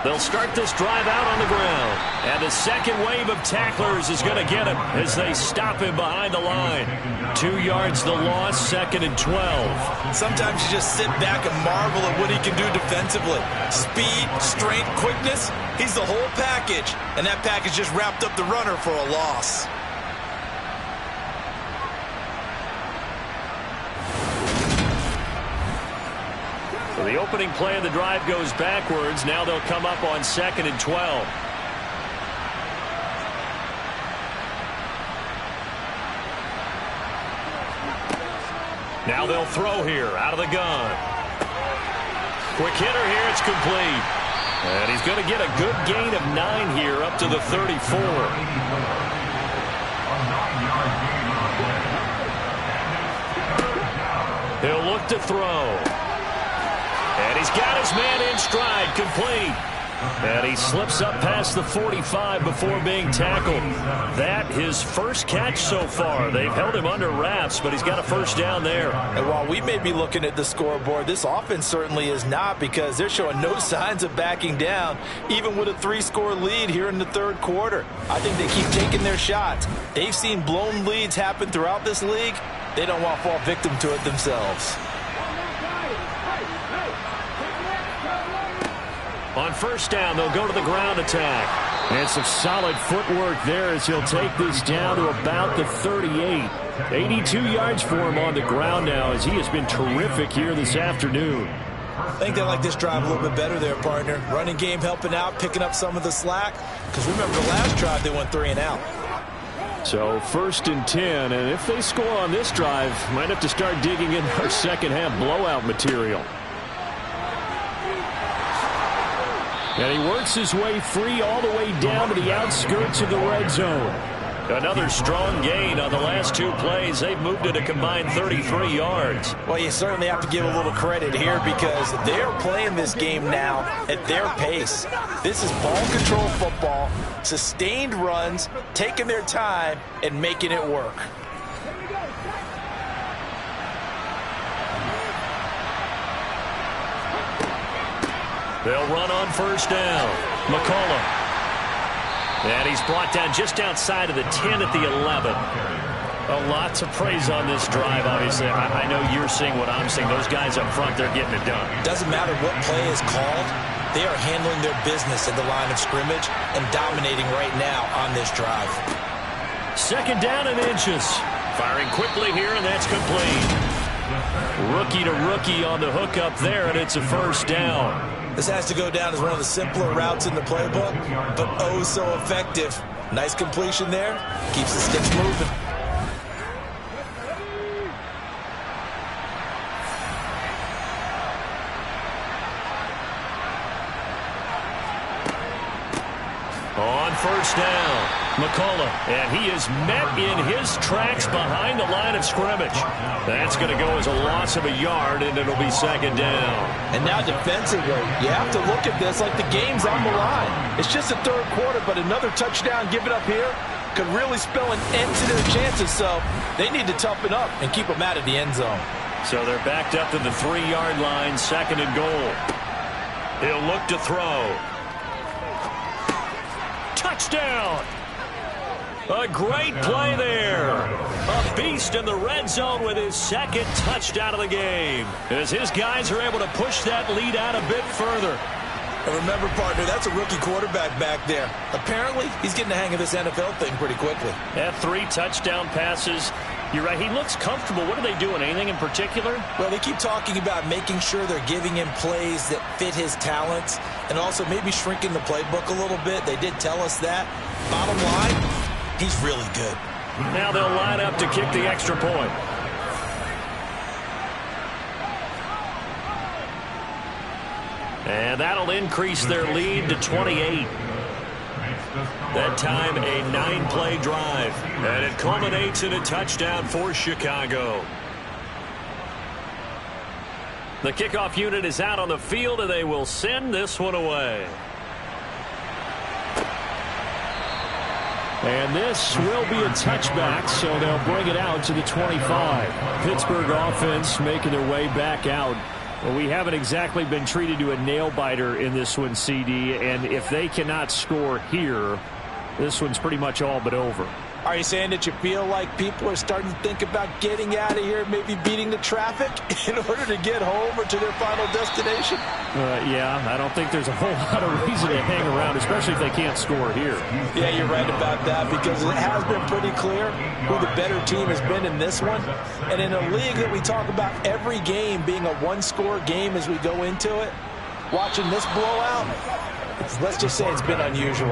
They'll start this drive out on the ground. And the second wave of tacklers is going to get him as they stop him behind the line. 2 yards the loss, 2nd and 12. Sometimes you just sit back and marvel at what he can do defensively. Speed, strength, quickness, he's the whole package. And that package just wrapped up the runner for a loss. So the opening play of the drive goes backwards. Now they'll come up on 2nd and 12. Now they'll throw here out of the gun. Quick hitter here. It's complete. And he's going to get a good gain of 9 here up to the 34. He'll look to throw. And he's got his man in stride, complete. And he slips up past the 45 before being tackled. That his first catch so far. They've held him under wraps, but he's got a first down there. And while we may be looking at the scoreboard, this offense certainly is not, because they're showing no signs of backing down, even with a 3-score lead here in the third quarter. I think they keep taking their shots. They've seen blown leads happen throughout this league. They don't want to fall victim to it themselves. On first down, they'll go to the ground attack. And some solid footwork there as he'll take this down to about the 38. 82 yards for him on the ground now, as he has been terrific here this afternoon. I think they like this drive a little bit better there, partner. Running game helping out, picking up some of the slack. Because remember, the last drive they went 3 and out. So 1st and 10, and if they score on this drive, might have to start digging in our second half blowout material. And he works his way free all the way down to the outskirts of the red zone. Another strong gain on the last 2 plays. They've moved it a combined 33 yards. Well, you certainly have to give a little credit here, because they're playing this game now at their pace. This is ball control football, sustained runs, taking their time, and making it work. They'll run on first down. McCullough. And he's brought down just outside of the 10 at the 11. A lot to praise on this drive, obviously. I know you're seeing what I'm seeing. Those guys up front, they're getting it done. Doesn't matter what play is called. They are handling their business at the line of scrimmage and dominating right now on this drive. Second down and inches. Firing quickly here, and that's complete. Rookie to rookie on the hookup there, and it's a first down. This has to go down as one of the simpler routes in the playbook, but oh so effective. Nice completion there. Keeps the sticks moving. On first down, McCullough, and he is met in his tracks behind the line of scrimmage. That's going to go as a loss of a yard, and it'll be second down. And now defensively, you have to look at this like the game's on the line. It's just the third quarter, but another touchdown given up here could really spell an end to their chances, so they need to toughen up and keep them out of the end zone. So they're backed up to the 3-yard line, second and goal. He'll look to throw. Touchdown! A great play there. A beast in the red zone with his second touchdown of the game, as his guys are able to push that lead out a bit further. And remember, partner, that's a rookie quarterback back there. Apparently, he's getting the hang of this NFL thing pretty quickly. At 3 touchdown passes. You're right, he looks comfortable. What are they doing? Anything in particular? Well, they keep talking about making sure they're giving him plays that fit his talents, and also maybe shrinking the playbook a little bit. They did tell us that. Bottom line, he's really good. Now they'll line up to kick the extra point. And that'll increase their lead to 28. That time, a 9-play drive. And it culminates in a touchdown for Chicago. The kickoff unit is out on the field, and they will send this one away. And this will be a touchback, so they'll bring it out to the 25. Pittsburgh offense making their way back out. Well, we haven't exactly been treated to a nail-biter in this one, CD, and if they cannot score here, this one's pretty much all but over. Are you saying that you feel like people are starting to think about getting out of here, maybe beating the traffic in order to get home or to their final destination? Yeah, I don't think there's a whole lot of reason to hang around, especially if they can't score here. Yeah, you're right about that, because it has been pretty clear who the better team has been in this one. And in a league that we talk about every game being a one-score game as we go into it, watching this blowout, let's just say it's been unusual.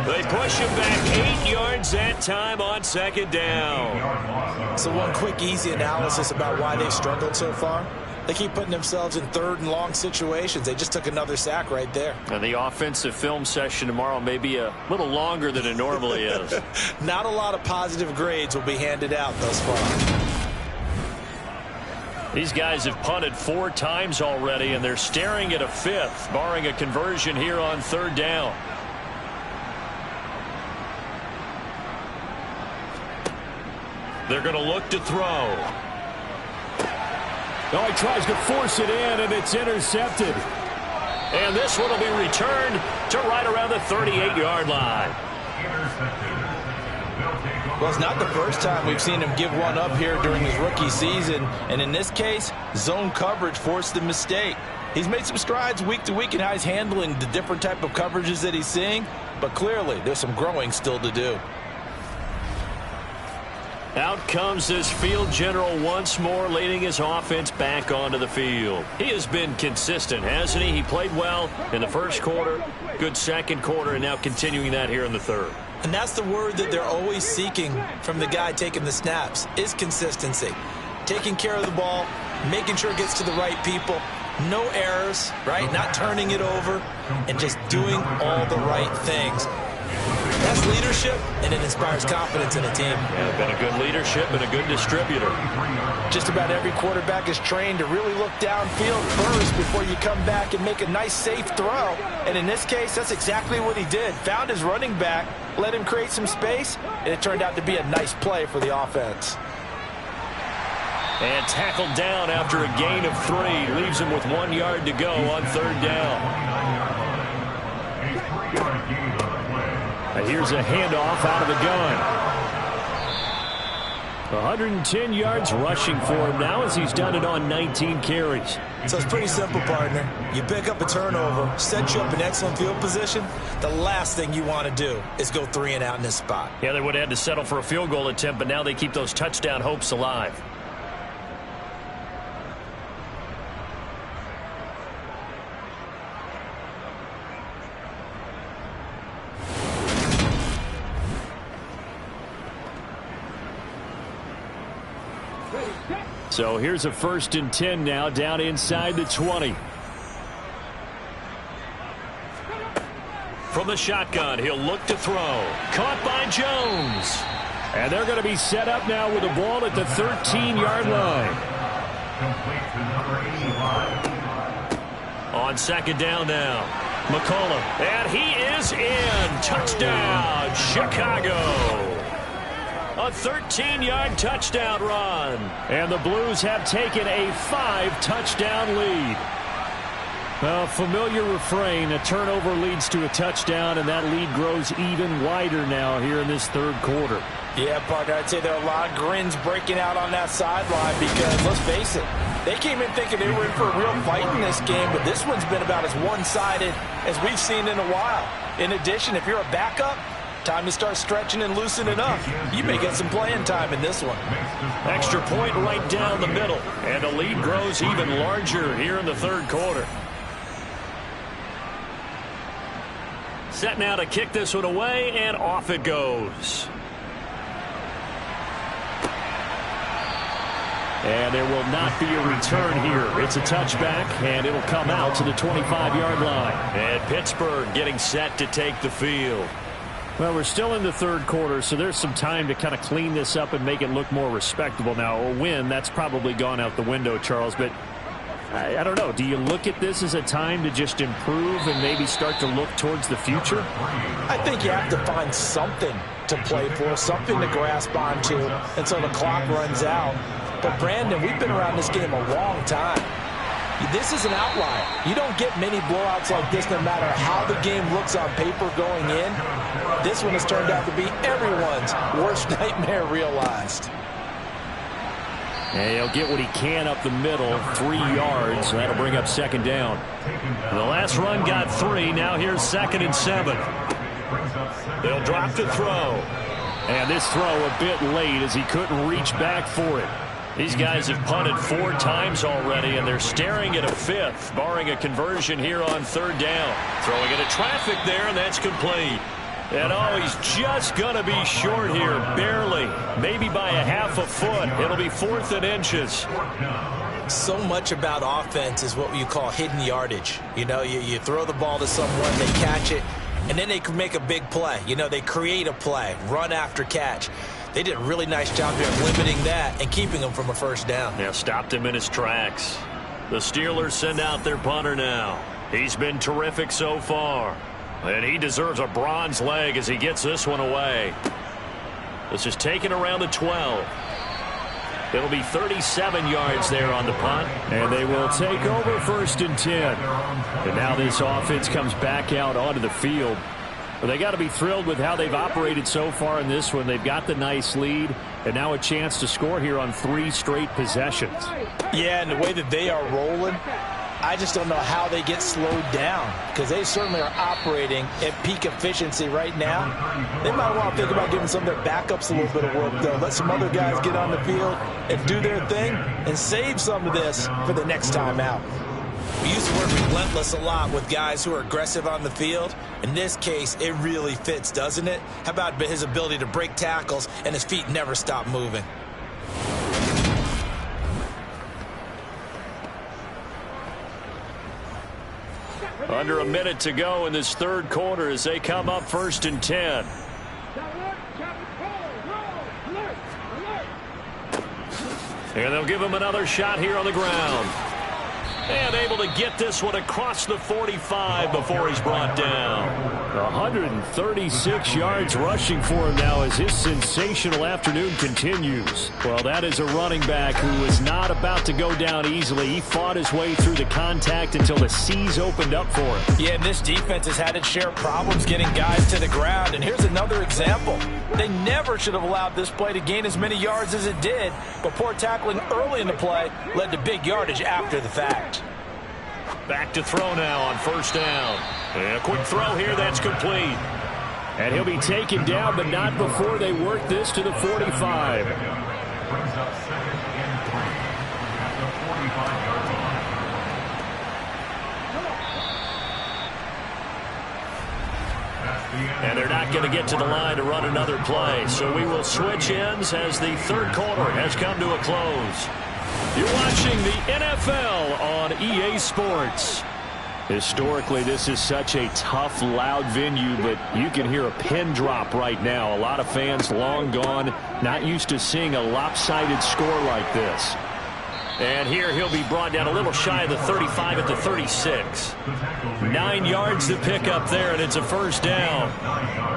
They push him back 8 yards that time on second down. So one quick, easy analysis about why they've struggled so far. They keep putting themselves in third and long situations. They just took another sack right there. And the offensive film session tomorrow may be a little longer than it normally is. Not a lot of positive grades will be handed out thus far. These guys have punted 4 times already, and they're staring at a 5th, barring a conversion here on 3rd down. They're going to look to throw. Oh, he tries to force it in, and it's intercepted. And this one will be returned to right around the 38-yard line. Well, it's not the first time we've seen him give one up here during his rookie season. And in this case, zone coverage forced the mistake. He's made some strides week to week in how he's handling the different type of coverages that he's seeing. But clearly, there's some growing still to do. Out comes this field general once more, leading his offense back onto the field. He has been consistent, hasn't he? He played well in the first quarter, good second quarter, and now continuing that here in the third. And that's the word that they're always seeking from the guy taking the snaps, is consistency. Taking care of the ball, making sure it gets to the right people, no errors, right? Not turning it over, and just doing all the right things. That's leadership, and it inspires confidence in a team. Yeah, been a good leadership and a good distributor. Just about every quarterback is trained to really look downfield first before you come back and make a nice, safe throw. And in this case, that's exactly what he did. Found his running back, let him create some space, and it turned out to be a nice play for the offense. And tackled down after a gain of 3. Leaves him with 1 yard to go on 3rd down. And here's a handoff out of the gun. 110 yards rushing for him now as he's done it on 19 carries. So it's pretty simple, partner. You pick up a turnover, set you up in excellent field position. The last thing you want to do is go 3 and out in this spot. Yeah, they would have had to settle for a field goal attempt, but now they keep those touchdown hopes alive. So here's a 1st and 10 now, down inside the 20. From the shotgun, he'll look to throw. Caught by Jones. And they're going to be set up now with the ball at the 13-yard line. On 2nd down now, McCollum. And he is in. Touchdown, Chicago. A 13-yard touchdown run. And the Blues have taken a 5-touchdown lead. A familiar refrain, a turnover leads to a touchdown, and that lead grows even wider now here in this 3rd quarter. Yeah, partner, I'd say there are a lot of grins breaking out on that sideline because, let's face it, they came in thinking they were in for a real fight in this game, but this one's been about as one-sided as we've seen in a while. In addition, if you're a backup, time to start stretching and loosening up. You may get some playing time in this one. Extra point right down the middle. And the lead grows even larger here in the 3rd quarter. Set now to kick this one away, and off it goes. And there will not be a return here. It's a touchback, and it'll come out to the 25-yard line. And Pittsburgh getting set to take the field. Well, we're still in the 3rd quarter, so there's some time to kind of clean this up and make it look more respectable. Now, a win, that's probably gone out the window, Charles, but I don't know. Do you look at this as a time to just improve and maybe start to look towards the future? I think you have to find something to play for, something to grasp onto until the clock runs out. But, Brandon, we've been around this game a long time. This is an outlier. You don't get many blowouts like this no matter how the game looks on paper going in. This one has turned out to be everyone's worst nightmare realized. And he'll get what he can up the middle, 3 yards. That'll bring up 2nd down. The last run got 3. Now here's 2nd and 7. They'll drop to throw. And this throw a bit late as he couldn't reach back for it. These guys have punted 4 times already, and they're staring at a 5th, barring a conversion here on 3rd down. Throwing into traffic there, and that's complete. And oh, he's just going to be short here, barely, maybe by a half a foot. It'll be 4th and inches. So much about offense is what you call hidden yardage. You know, you throw the ball to someone, they catch it, and then they can make a big play. You know, they create a play, run after catch. They did a really nice job here of limiting that and keeping him from a first down. Yeah, stopped him in his tracks. The Steelers send out their punter now. He's been terrific so far. And he deserves a bronze leg as he gets this one away. This is taken around the 12. It'll be 37 yards there on the punt. And they will take over 1st and 10. And now this offense comes back out onto the field. Well, they got to be thrilled with how they've operated so far in this one. They've got the nice lead, and now a chance to score here on 3 straight possessions. Yeah, and the way that they are rolling, I just don't know how they get slowed down, because they certainly are operating at peak efficiency right now. They might want to think about giving some of their backups a little bit of work, though. Let some other guys get on the field and do their thing and save some of this for the next time out. We use the word relentless a lot with guys who are aggressive on the field. In this case, it really fits, doesn't it? How about his ability to break tackles and his feet never stop moving? Under a minute to go in this 3rd quarter as they come up 1st and 10. And they'll give him another shot here on the ground. And able to get this one across the 45 before he's brought down. 136 yards rushing for him now as his sensational afternoon continues. Well, that is a running back who is not about to go down easily. He fought his way through the contact until the seas opened up for him. Yeah, and this defense has had its share of problems getting guys to the ground. And here's another example. They never should have allowed this play to gain as many yards as it did. But poor tackling early in the play led to big yardage after the fact. Back to throw now on 1st down. And a quick throw here, that's complete. And he'll be taken down, but not before they work this to the 45. Brings up 2nd and 3 at the 45-yard line. And they're not going to get to the line to run another play. So we will switch ends as the 3rd quarter has come to a close. You're watching the NFL on EA Sports. Historically, this is such a tough, loud venue, but you can hear a pin drop right now. A lot of fans long gone, not used to seeing a lopsided score like this. And here he'll be brought down a little shy of the 35 at the 36. 9 yards to pick up there, and it's a 1st down.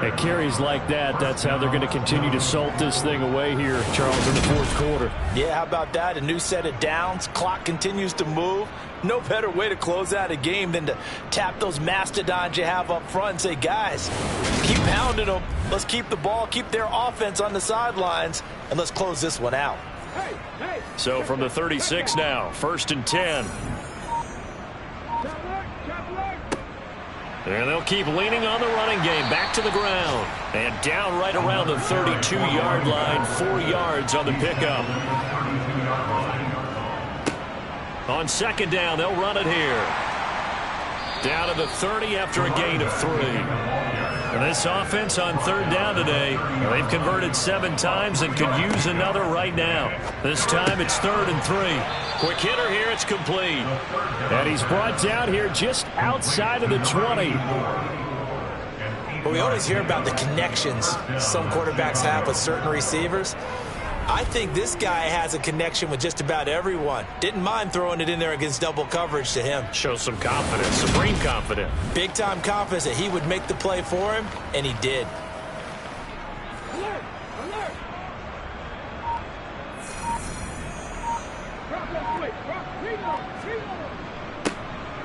At carries like that, that's how they're going to continue to salt this thing away here, Charles, in the 4th quarter. Yeah, how about that? A new set of downs. Clock continues to move. No better way to close out a game than to tap those mastodons you have up front and say, guys, keep pounding them. Let's keep the ball, keep their offense on the sidelines, and let's close this one out. So from the 36 now, 1st and 10. And they'll keep leaning on the running game. Back to the ground. And down right around the 32-yard line. 4 yards on the pickup. On 2nd down, they'll run it here. Down to the 30 after a gain of 3. And this offense on 3rd down today, they've converted 7 times and could use another right now. This time it's 3rd and 3. Quick hitter here, it's complete. And he's brought down here just outside of the 20. Well, we always hear about the connections some quarterbacks have with certain receivers. I think this guy has a connection with just about everyone. Didn't mind throwing it in there against double coverage to him. Shows some confidence, supreme confidence. Big-time confidence that he would make the play for him, and he did.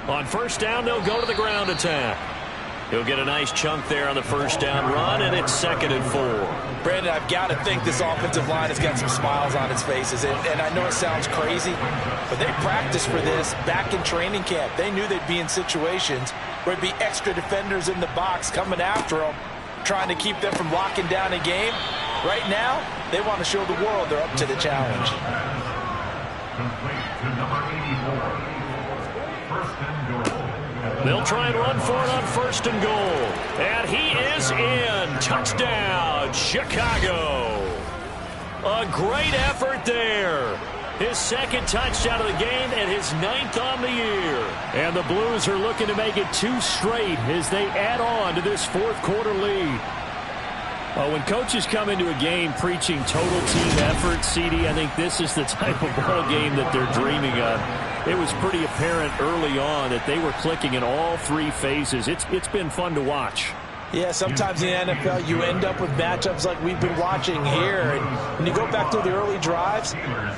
On 1st down, they'll go to the ground attack. He'll get a nice chunk there on the 1st down run, and it's 2nd and 4. Brandon, I've got to think this offensive line has got some smiles on its faces. And I know it sounds crazy, but they practiced for this back in training camp. They knew they'd be in situations where there'd be extra defenders in the box coming after them, trying to keep them from locking down a game. Right now, they want to show the world they're up to the challenge. Complete to number 84. 1st and goal. They'll try and run for it on 1st and goal. And he is in. Touchdown, Chicago. A great effort there. His 2nd touchdown of the game and his 9th on the year. And the Blues are looking to make it 2 straight as they add on to this 4th quarter lead. Oh, when coaches come into a game preaching total team effort, CD, I think this is the type of ball game that they're dreaming of. It was pretty apparent early on that they were clicking in all three phases. It's been fun to watch. Yeah, sometimes in the NFL you end up with matchups like we've been watching here. And when you go back to the early drives,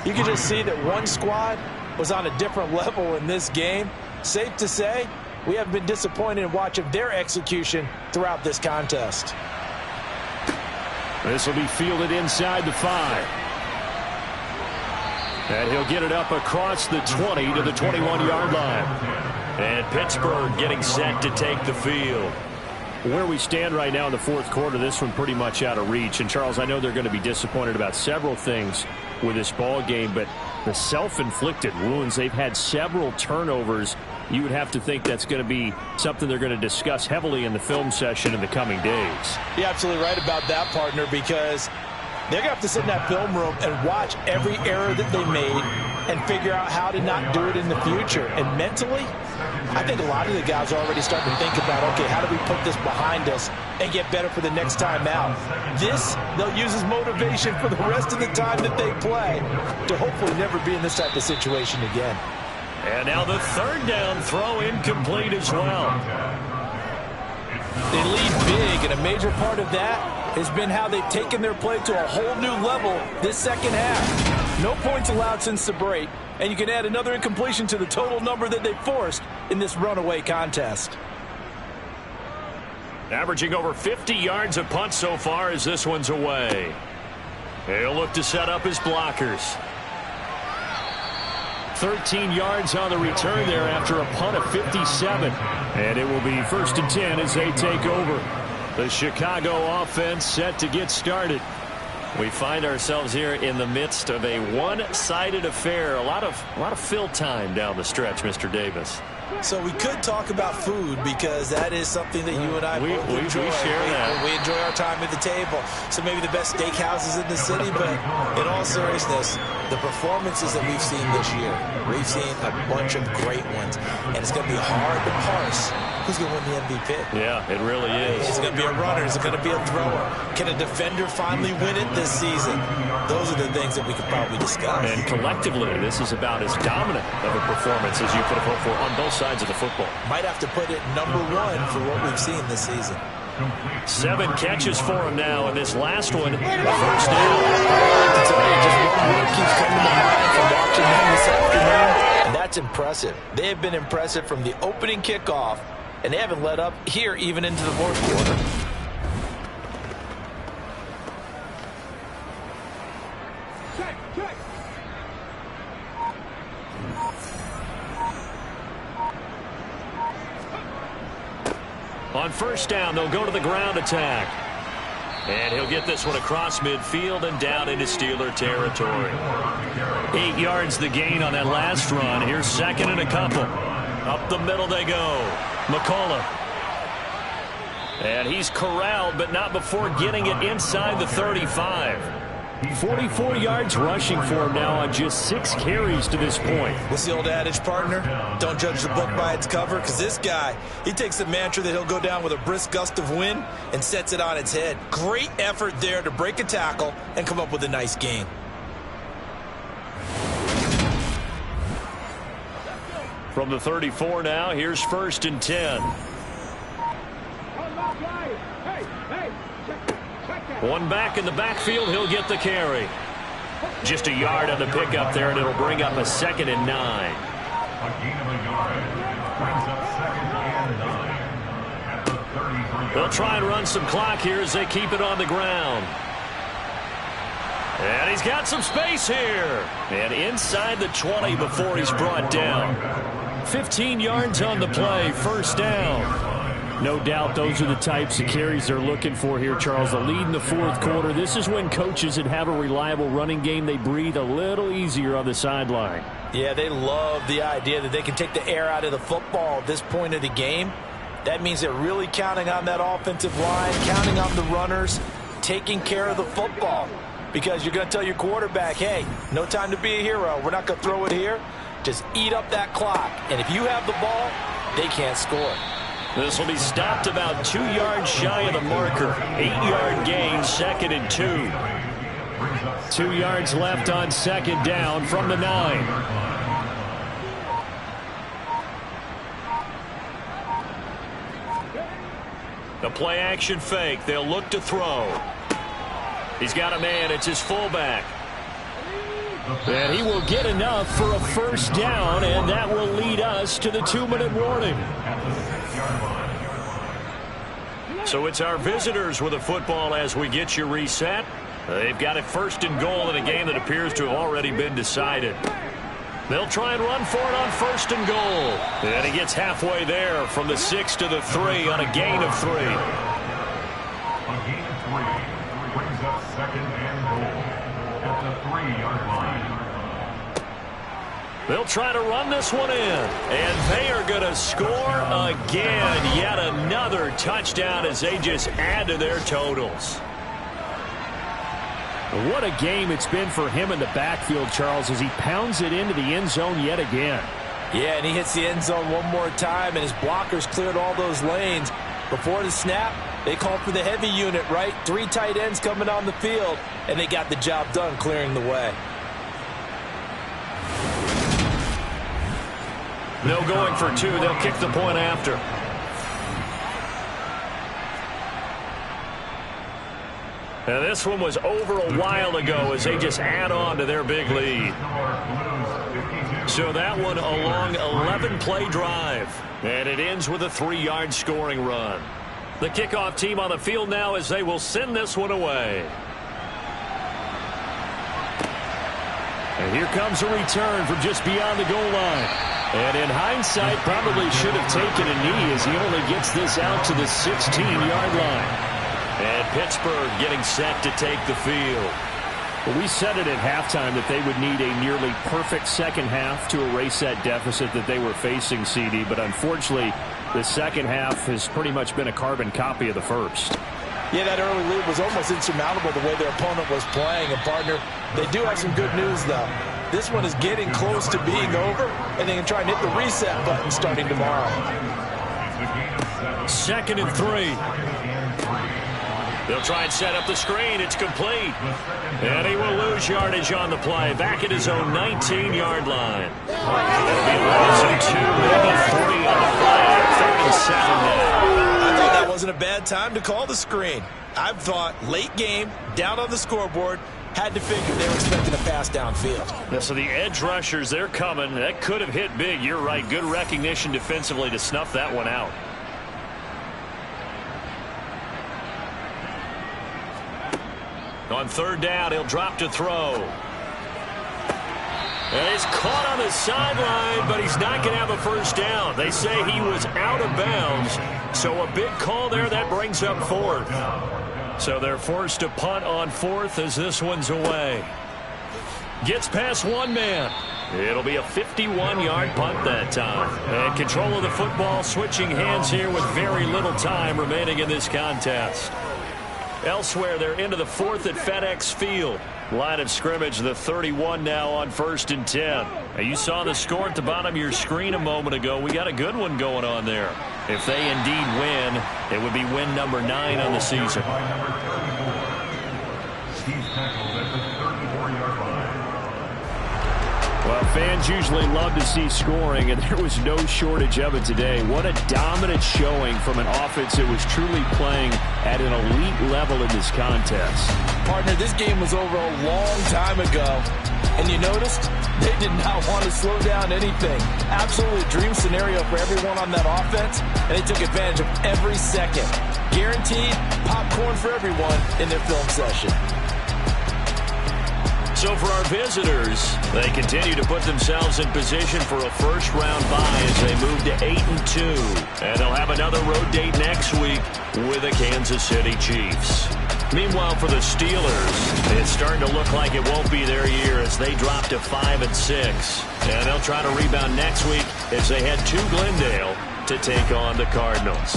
you can just see that one squad was on a different level in this game. Safe to say, we have been disappointed in watching their execution throughout this contest. This will be fielded inside the 5. And he'll get it up across the 20 to the 21-yard line. And Pittsburgh getting set to take the field. Where we stand right now in the fourth quarter, this one pretty much out of reach. And, Charles, I know they're going to be disappointed about several things with this ball game, but the self-inflicted wounds, they've had several turnovers. You would have to think that's going to be something they're going to discuss heavily in the film session in the coming days. You're absolutely right about that, partner, because they're going to have to sit in that film room and watch every error that they made and figure out how to not do it in the future. And mentally, I think a lot of the guys are already starting to think about, okay, how do we put this behind us and get better for the next time out? This, they'll use as motivation for the rest of the time that they play to hopefully never be in this type of situation again. And now the third down throw incomplete as well. They lead big, and a major part of that has been how they've taken their play to a whole new level this second half. No points allowed since the break, and you can add another incompletion to the total number that they forced in this runaway contest. Averaging over 50 yards a punt so far as this one's away. He'll look to set up his blockers. 13 yards on the return there after a punt of 57. And it will be 1st and 10 as they take over. The Chicago offense set to get started. We find ourselves here in the midst of a one-sided affair. A lot of fill time down the stretch, Mr. Davis. So we could talk about food because that is something that you and I both enjoy. We share that. We enjoy our time at the table. So maybe the best steakhouses in the city, but in all seriousness, the performances that we've seen this year, we've seen a bunch of great ones, and it's going to be hard to parse who's going to win the MVP. Yeah, it really is. Is it going to be a runner? Is it going to be a thrower? Can a defender finally win it this season? Those are the things that we could probably discuss. And collectively, this is about as dominant of a performance as you could have hoped for on both sides of the football. Might have to put it number one for what we've seen this season. 7 catches for him now, and this last one, a first down. Just one word keeps coming to mind from watching them this afternoon, and that's impressive. They have been impressive from the opening kickoff, and they haven't let up here even into the fourth quarter. On first down, they'll go to the ground attack. And he'll get this one across midfield and down into Steeler territory. 8 yards the gain on that last run. Here's second and a couple. Up the middle they go. McCullough. And he's corralled, but not before getting it inside the 35. 44 yards rushing for him now on just 6 carries to this point. What's the old adage, partner? Don't judge the book by its cover, because this guy, he takes the mantra that he'll go down with a brisk gust of wind and sets it on its head. Great effort there to break a tackle and come up with a nice gain. From the 34 now, here's 1st and 10. One back in the backfield, he'll get the carry. Just a yard on the pickup there, and it'll bring up a 2nd and 9. A gain of a yard brings up 2nd and 9 at the 33. They'll try and run some clock here as they keep it on the ground. And he's got some space here. And inside the 20 before he's brought down. 15 yards on the play, 1st down. No doubt those are the types of carries they're looking for here, Charles. The lead in the fourth quarter. This is when coaches that have a reliable running game, they breathe a little easier on the sideline. Yeah, they love the idea that they can take the air out of the football at this point of the game. That means they're really counting on that offensive line, counting on the runners, taking care of the football. Because you're going to tell your quarterback, hey, no time to be a hero. We're not going to throw it here. Just eat up that clock. And if you have the ball, they can't score. This will be stopped about 2 yards shy of the marker. 8-yard gain, 2nd and 2. 2 yards left on 2nd down from the 9. The play action fake. They'll look to throw. He's got a man. It's his fullback. And he will get enough for a first down, and that will lead us to the 2-minute warning. So it's our visitors with a football as we get you reset. They've got it 1st and goal in a game that appears to have already been decided. They'll try and run for it on 1st and goal. And he gets halfway there from the 6 to the 3 on a gain of 3. A gain of 3 brings up 2nd and goal at the 3-yard line. They'll try to run this one in. And they are going to score again. Yet another touchdown as they just add to their totals. What a game it's been for him in the backfield, Charles, as he pounds it into the end zone yet again. Yeah, and he hits the end zone one more time, and his blockers cleared all those lanes. Before the snap, they called for the heavy unit, right? 3 tight ends coming on the field, and they got the job done clearing the way. No going for 2. They'll kick the point after. And this one was over a while ago as they just add on to their big lead. So that one a long 11-play drive. And it ends with a 3-yard scoring run. The kickoff team on the field now as they will send this one away. And here comes a return from just beyond the goal line. And in hindsight, probably should have taken a knee as he only gets this out to the 16-yard line. And Pittsburgh getting set to take the field. Well, we said it at halftime that they would need a nearly perfect second half to erase that deficit that they were facing, CD. But unfortunately, the second half has pretty much been a carbon copy of the first. Yeah, that early lead was almost insurmountable the way their opponent was playing. And, partner, they do have some good news, though. This one is getting close to being over, and they can try and hit the reset button starting tomorrow. 2nd and 3. They'll try and set up the screen. It's complete. And he will lose yardage on the play. Back at his own 19-yard line. It'll be a loss of 2, maybe 3 on the flag. 3rd and 7 now. I thought that wasn't a bad time to call the screen. I thought late game, down on the scoreboard, had to figure they were expecting a pass downfield. Yeah, so the edge rushers, they're coming. That could have hit big. You're right. Good recognition defensively to snuff that one out. On 3rd down, he'll drop to throw. And he's caught on the sideline, but he's not going to have a first down. They say he was out of bounds, so a big call there. That brings up 4th. So they're forced to punt on 4th as this one's away. Gets past one man. It'll be a 51-yard punt that time. And control of the football switching hands here with very little time remaining in this contest. Elsewhere, they're into the 4th at FedEx Field. Line of scrimmage, the 31 now on 1st and 10. Now, you saw the score at the bottom of your screen a moment ago. We got a good one going on there. If they indeed win, it would be win number 9 on the season. Well, fans usually love to see scoring, and there was no shortage of it today. What a dominant showing from an offense that was truly playing at an elite level in this contest. Partner, this game was over a long time ago, and you noticed they did not want to slow down anything. Absolutely a dream scenario for everyone on that offense, and they took advantage of every second. Guaranteed popcorn for everyone in their film session. So for our visitors, they continue to put themselves in position for a first-round bye as they move to 8-2. And they'll have another road date next week with the Kansas City Chiefs. Meanwhile, for the Steelers, it's starting to look like it won't be their year as they drop to 5-6. And they'll try to rebound next week as they head to Glendale to take on the Cardinals.